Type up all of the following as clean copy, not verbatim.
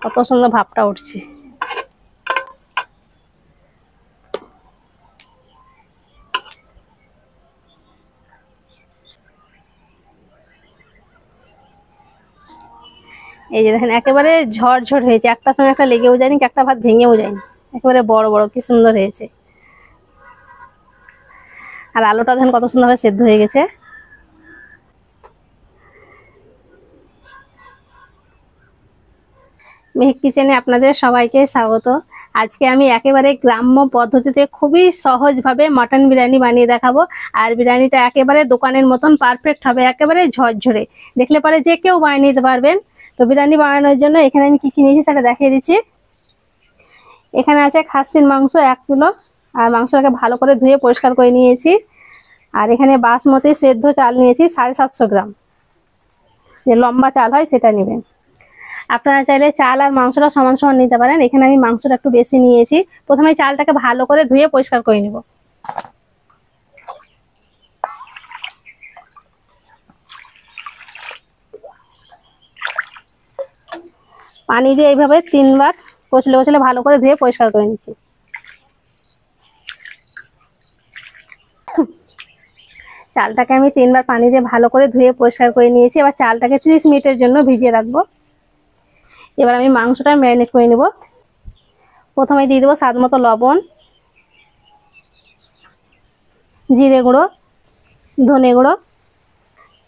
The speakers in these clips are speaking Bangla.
কত সুন্দর ভাপটা উঠছে। এই যে দেখেন একেবারে ঝরঝর হয়েছে, একটার সঙ্গে একটা লেগেও যায়নি, একটা ভাত ভেঙেও যায়নি, একেবারে বড় বড় কি সুন্দর হয়েছে। আর আলুটা দেখেন কত সুন্দরভাবে সেদ্ধ হয়ে গেছে। মেহেক কিচেনে আপনাদের সবাইকে স্বাগত। আজকে আমি একেবারে গ্রাম্য পদ্ধতিতে খুবই সহজভাবে মাটন বিরিয়ানি বানিয়ে দেখাবো। আর বিরিয়ানিটা একেবারে দোকানের মতন পারফেক্ট হবে, একেবারে ঝরঝরে, দেখলে পরে যে কেউ বানিয়ে নিতে পারবেন। তো বিরিয়ানি বানানোর জন্য এখানে আমি কি কি নিয়েছি সেটা দেখিয়ে দিচ্ছি। এখানে আছে খাসির মাংস 1 কিলো, আর মাংসটাকে ভালো করে ধুয়ে পরিষ্কার করে নিয়েছি। আর এখানে বাসমতি সেদ্ধ চাল নিয়েছি 750 গ্রাম, যে লম্বা চাল হয় সেটা নেবেন। আপনারা চাইলে চাল আর মাংসটা সমান সমান নিতে পারেন, এখানে আমি মাংসটা একটু বেশি নিয়েছি। প্রথমে চালটাকে ভালো করে ধুয়ে পরিষ্কার করে নেব। পানি দিয়ে এইভাবে 3 বার কচলে কচলে ভালো করে ধুয়ে পরিষ্কার করে নিচ্ছি। চালটাকে আমি 3 বার পানি দিয়ে ভালো করে ধুয়ে পরিষ্কার করে নিয়েছি। এবার চালটাকে 30 মিনিটের জন্য ভিজিয়ে রাখবো। এবার আমি মাংসটা ম্যারিনেট করে নেব। প্রথমে দিয়ে দেবো স্বাদ মতো লবণ, জিরে গুঁড়ো, ধনে গুঁড়ো,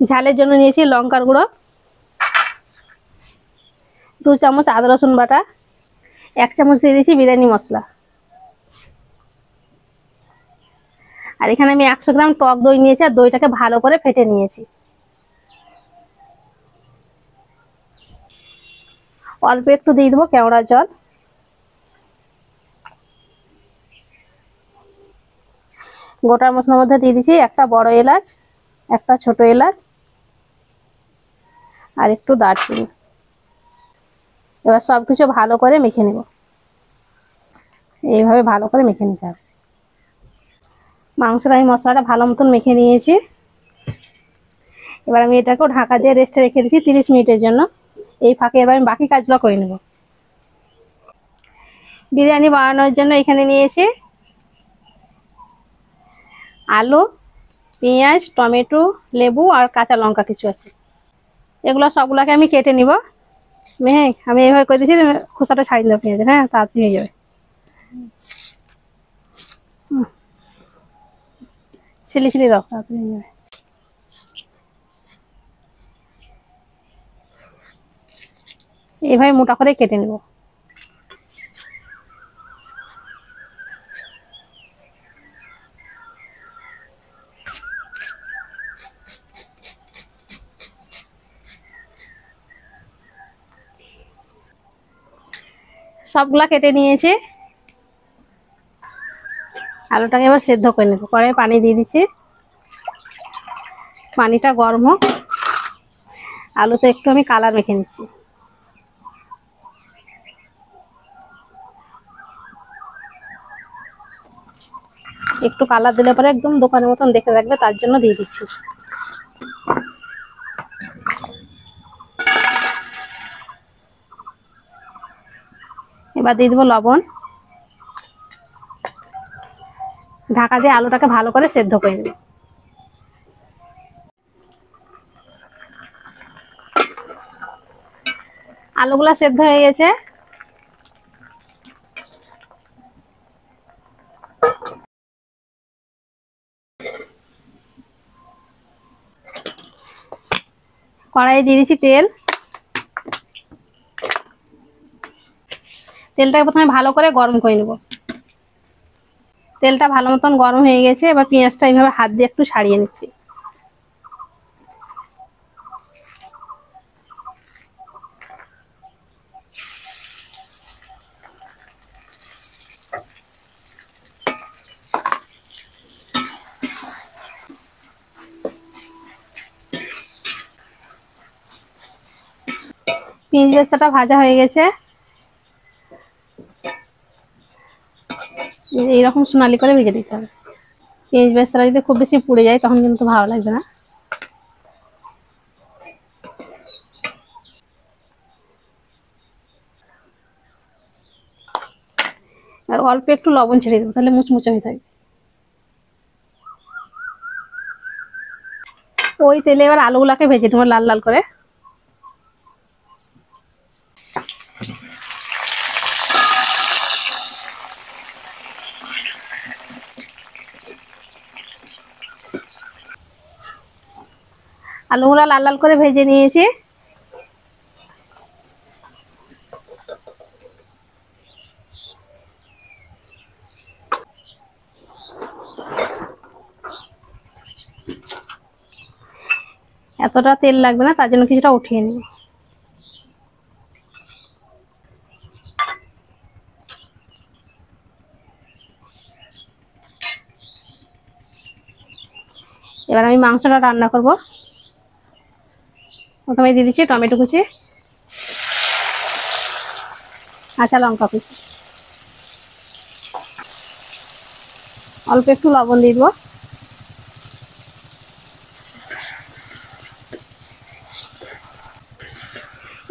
ঝালের জন্য নিয়েছি লঙ্কার গুঁড়ো, 2 চামচ আদা রসুন বাটা, 1 চামচ দিয়ে দিয়েছি বিরিয়ানি মশলা। আর এখানে আমি 100 গ্রাম টক দই নিয়েছি, আর দইটাকে ভালো করে ফেটে নিয়েছি। অল্প একটু দিয়ে দেবো কেওড়া জল। গোটা মশলার মধ্যে দিয়ে দিচ্ছি একটা বড় এলাচ, একটা ছোট এলাচ, আর একটু দারচিনি। এবার সবকিছু ভালো করে মেখে নেব। এইভাবে ভালো করে মেখে নিতে হবে। মাংসটা আমি মশলাটা ভালো মতন মেখে নিয়েছি। এবার আমি এটাকেও ঢাকা দিয়ে রেস্টে রেখে দিচ্ছি 30 মিনিটের জন্য। এই ফাঁকে এবার আমি বাকি কাজগুলো করে নেব। বিরিয়ানি বানানোর জন্য এখানে নিয়েছি আলু, পেঁয়াজ, টমেটো, লেবু আর কাঁচা লঙ্কা কিছু আছে। এগুলো সবগুলোকে আমি কেটে নিব। মেহেক আমি এইভাবে করে দিচ্ছি, খোসাটা ছাড়িয়ে দেবো পেঁয়াজের, হ্যাঁ তাড়াতাড়ি হয়ে যাবে। ছিলি ছিলি দাও, তাড়াতাড়ি হয়ে যাবে। এইভাবে মোটা করে কেটে নেব। সবগুলা কেটে নিয়েছি। আলুটাকে এবার সেদ্ধ করে নেব। কড়াইয়ে পানি দিয়ে দিচ্ছি, পানিটা গরম হোক। আলুতে একটু আমি কালার মেখে নিচ্ছি। একটু কালার দিলে পরে একদম দোকানের মতন দেখতে থাকবে, তার জন্য দিয়ে দিচ্ছি। এবার দিয়ে দেবো লবণ। ঢাকা দিয়ে আলুটাকে ভালো করে সেদ্ধ করে নেব। আলুগুলা সেদ্ধ হয়ে গেছে। কড়াইয়ে দিয়ে দিচ্ছি তেল। তেলটাকে প্রথমে ভালো করে গরম করে নেব। তেলটা ভালো মতন গরম হয়ে গেছে। এবার পেঁয়াজটা এইভাবে হাত দিয়ে একটু ছাড়িয়ে নিচ্ছি। পেঁয়াজ বেরেস্তাটা ভাজা হয়ে গেছে। এইরকম সোনালি করে ভেজে দিতে হবে। পেঁয়াজ বেরেস্তাটা যদি খুব বেশি পুড়ে যায় তখন কিন্তু ভালো লাগবে না। আর অল্প একটু লবণ ছেড়ে দেবো, তাহলে মুচমুচে হয়ে থাকে। ওই তেলে এবার আলুগুলাকে ভেজে নেবো লাল লাল করে। আলুগুলা লাল লাল করে ভেজে নিয়েছি। এতটা তেল লাগবে না, তার জন্য কিছুটা উঠিয়ে নিই। এবার আমি মাংসটা রান্না করব। প্রথমে দিয়ে দিচ্ছি টমেটো কুচি, কাঁচা লঙ্কা কুচি, অল্প একটু লবণ দিয়ে দেবো।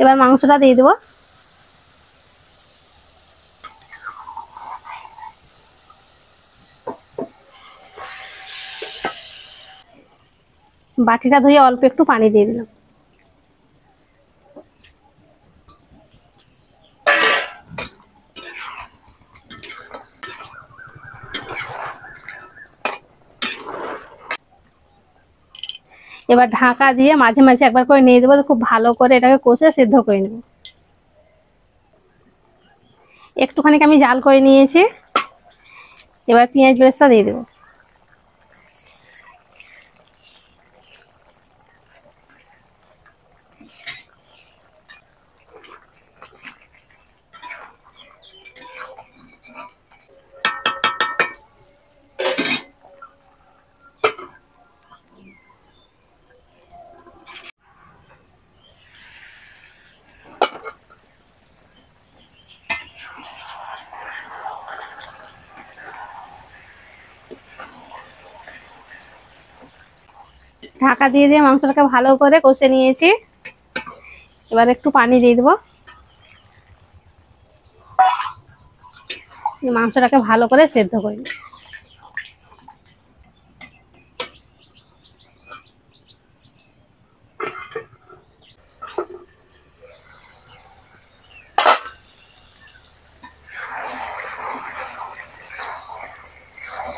এবার মাংসটা দিয়ে দেবো। বাটিটা ধুয়ে অল্প একটু পানি দিয়ে দিলাম। এবার ঢাকা দিয়ে মাঝে মাঝে একবার করে নিয়ে দেবো, খুব ভালো করে এটাকে কষে সিদ্ধ করে নেব। একটুখানি আমি জাল করে নিয়েছি। এবার পেঁয়াজ বেরেস্তা দিয়ে দেবো। ঢাকা দিয়ে দিয়ে মাংসটাকে ভালো করে কষে নিয়েছি। এবার একটু পানি দিয়ে দেবো। মাংসটাকে ভালো করে সেদ্ধ করে নিই।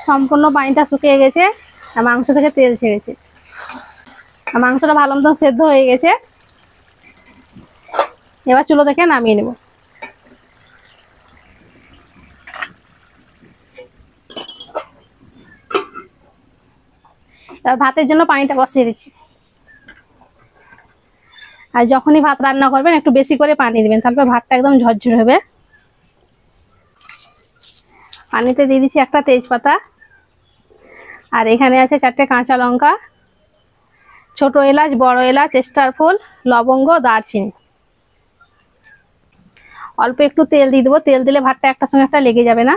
সম্পূর্ণ পানিটা শুকিয়ে গেছে আর মাংস থেকে তেল ছেড়েছে। আর মাংসটা ভালো মতন সেদ্ধ হয়ে গেছে। এবার চুলো থেকে নামিয়ে নেব। এবার ভাতের জন্য পানিটা বসিয়ে দিচ্ছি। আর যখনই ভাত রান্না করবেন একটু বেশি করে পানি দিবেন, তারপর ভাতটা একদম ঝরঝরে হবে। পানিতে দিয়ে দিচ্ছি একটা তেজপাতা, আর এখানে আছে 4টে কাঁচা লঙ্কা, ছোট এলাচ, বড় এলাচ, স্টার ফুল, লবঙ্গ, দারচিনি। অল্প একটু তেল দিয়ে দেবো, তেল দিলে ভাতটা একটার সঙ্গে একটা লেগে যাবে না।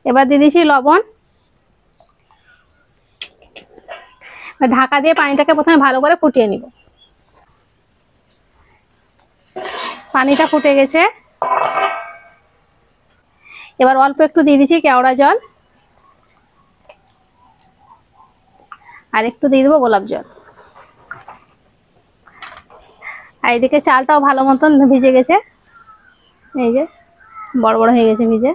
এবার দিয়ে দিচ্ছি লবণ। ঢাকা দিয়ে পানিটাকে প্রথমে ভালো করে ফুটিয়ে নিব। পানিটা ফুটে গেছে। এবার অল্প একটু দিয়ে দিচ্ছি কেওড়া জল, আর একটু দিয়ে দেবো গোলাপ জল। আর এদিকে চালটাও ভালো মতন ভিজে গেছে, এই যে বড় বড় হয়ে গেছে ভিজে।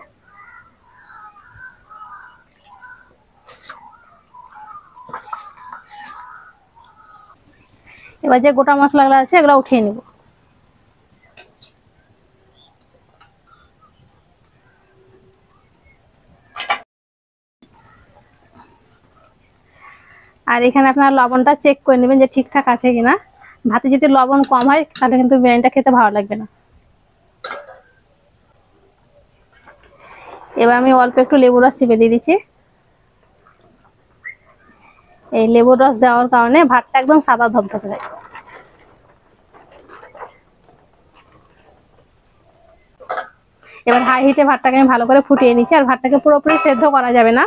এবার যে গোটা মশলাগুলো আছে এগুলো উঠিয়ে নেব। আর এখানে আপনার লবণটা চেক করে নেবেন যে ঠিকঠাক আছে কিনা। ভাতে যদি লবণ কম হয় তাহলে কিন্তু বিরিয়ানিটা খেতে ভালো লাগবে না। এবার আমি অল্প একটু লেবু রস চিপে দিয়ে দিচ্ছি। এই লেবুর রস দেওয়ার কারণে ভাতটা একদম সাদা ধবধবে হয়। এবার হাই হিটে ভাতটাকে আমি ভালো করে ফুটিয়ে নিচ্ছি। আর ভাতটাকে পুরোপুরি সেদ্ধ করা যাবে না,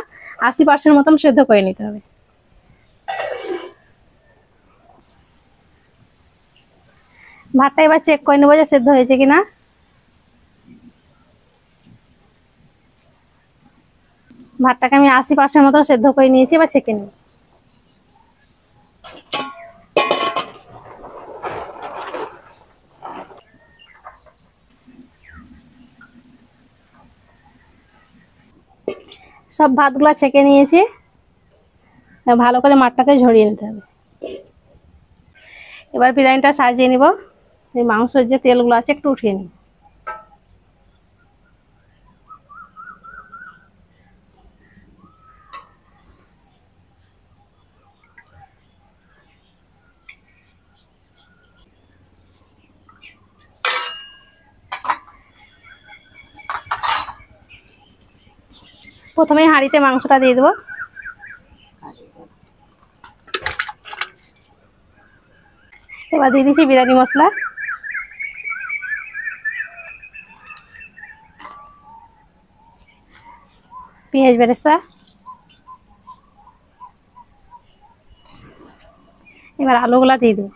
80% মতন সেদ্ধ করে নিতে হবে। ভাতটা এবার চেক করে নেবো যে সেদ্ধ হয়েছে কিনা। ভাতটাকে আমি 80% মতো সেদ্ধ করে নিয়েছি, এবার ছেঁকে নিই। সব ভাতগুলা ছেঁকে নিয়েছি, ভালো করে মাঠটাকে ঝরিয়ে নিতে হবে। এবার বিরিয়ানিটা সাজিয়ে নিব। এই মাংসের যে তেলগুলো আছে একটু উঠিয়ে নিই। প্রথমে হাঁড়িতে মাংসটা দিয়ে দেবো। এবার দিয়ে দিচ্ছি বিরিয়ানি মশলা, পেঁয়াজ বেরেস্তা, এবার আলুগুলা দিয়ে দেবো।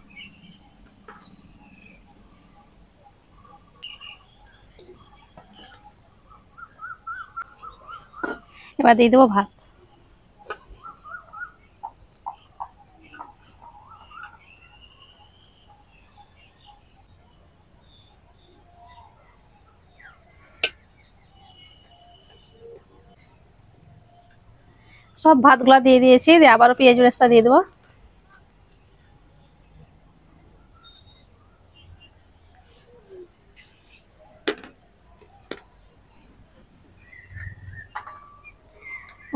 এবার দিয়ে দেবো ভাত। সব ভাতগুলা দিয়ে দিয়েছি, দিয়ে আবারও পেঁয়াজ বেরেস্তা দিয়ে দেবো।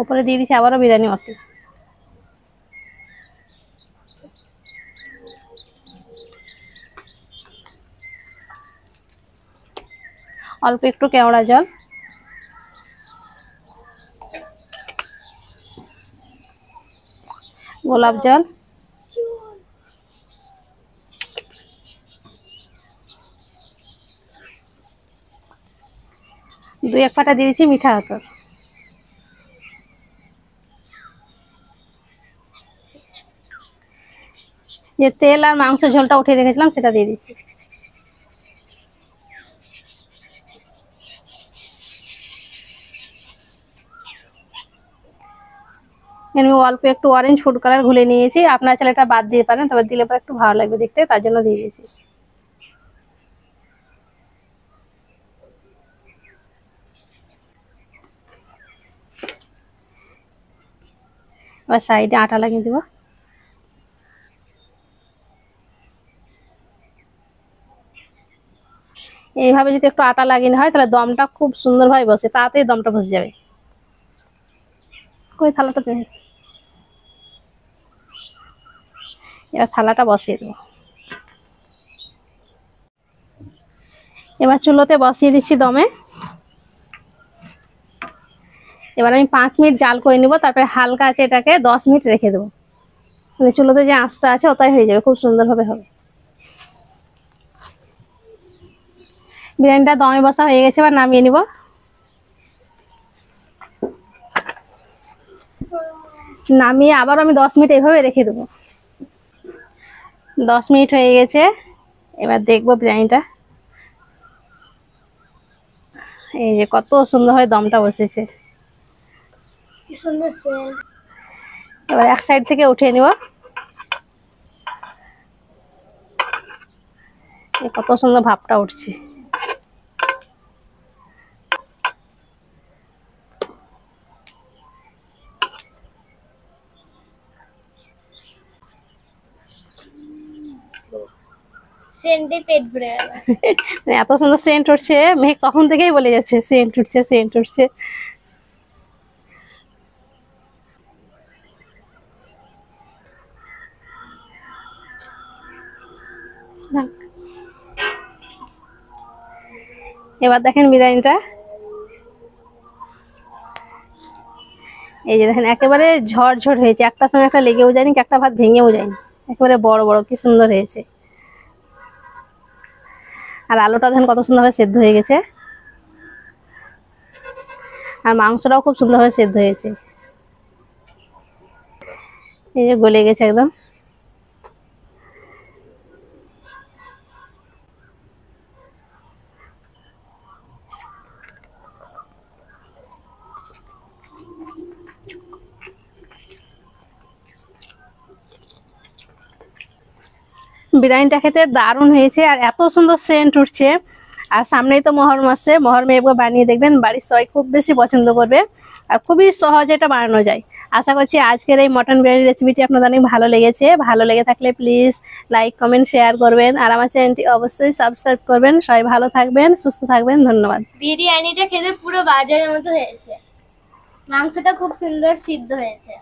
উপরে দিয়ে দিচ্ছি আবারও বিরিয়ানি মশলা। অল্প একটু কেওড়া জল, গোলাপ জল, দুই এক ফাটা দিয়ে দিচ্ছি মিঠা আতর। যে তেল আর মাংস ঝোলটা উঠিয়ে রেখেছিলাম সেটা দিয়ে দিচ্ছি। আমি অল্প একটু অরেঞ্জ ফুড কালার ঘুলে নিয়েছি, আপনার চাইলে এটা বাদ দিয়ে পারেন, তবে দিলে পরে একটু ভালো লাগবে দেখতে, তার জন্য দিয়ে দিয়েছি। এবার সাইডে আটা লাগিয়ে দেবো। এইভাবে যদি একটু আটা লাগিয়ে হয় তাহলে দমটা খুব সুন্দরভাবে বসে, তাড়াতাড়ি দমটা বসে যাবে। কই থালাটা দিয়ে, এবার থালাটা বসিয়ে দেবো। এবার চুলোতে বসিয়ে দিচ্ছি দমে। এবার আমি 5 মিনিট জাল করে নিব, তারপরে হালকা আছে এটাকে 10 মিনিট রেখে দেবো। মানে চুলোতে যে আঁচটা আছে ওটাই হয়ে যাবে, খুব সুন্দরভাবে হবে। বিরিয়ানিটা দমে বসা হয়ে গেছে, এবার নামিয়ে নিব। নামিয়ে আবার আমি 10 মিনিট এইভাবে রেখে দেবো। 10 মিনিট হয়ে গেছে, এবার দেখবো বিরিয়ানিটা। এই যে কত সুন্দরভাবে দমটা বসেছে, কি সুন্দর সেন্ট। এবার এক সাইড থেকে উঠিয়ে নিব। কত সুন্দর ভাপটা উঠছে। সেন্টে পেট ভরে গেল। এত সুন্দর সেন্ট উঠছে, মেয়ে কখন থেকেই বলে যাচ্ছে সেন্ট উঠছে সেন্ট উঠছে। এবার দেখেন বিরিয়ানিটা, এই যে দেখেন একেবারে ঝরঝর হয়েছে, একটার সঙ্গে একটা লেগেও যায়নি, একটা ভাত ভেঙেও যায়নি, একেবারে বড় বড়, কি সুন্দর হয়েছে। আর আলুটা দেখেন কত সুন্দরভাবে সেদ্ধ হয়ে গেছে, আর মাংসটাও খুব সুন্দরভাবে সেদ্ধ হয়েছে, এই যে গলে গেছে একদম। বিরিয়ানিটা খেতে দারুণ হয়েছে আর এত সুন্দর সেন্ট উঠছে। আর সামনেই তো মহরম আসছে, মহরমে একবার বানিয়ে দেখবেন, বাড়ির সবাই খুব বেশি পছন্দ করবে আর খুবই সহজে এটা বানানো যায়। আশা করছি আজকের এই মটন বিরিয়ানি রেসিপিটি আপনাদের অনেক ভালো লেগেছে। ভালো লেগে থাকলে প্লিজ লাইক কমেন্ট শেয়ার করবেন আর আমার চ্যানেলটি অবশ্যই সাবস্ক্রাইব করবেন। সবাই ভালো থাকবেন, সুস্থ থাকবেন, ধন্যবাদ। বিরিয়ানিটা খেতে পুরো বাজারের মতো হয়েছে, মাংসটা খুব সুন্দর সিদ্ধ হয়েছে।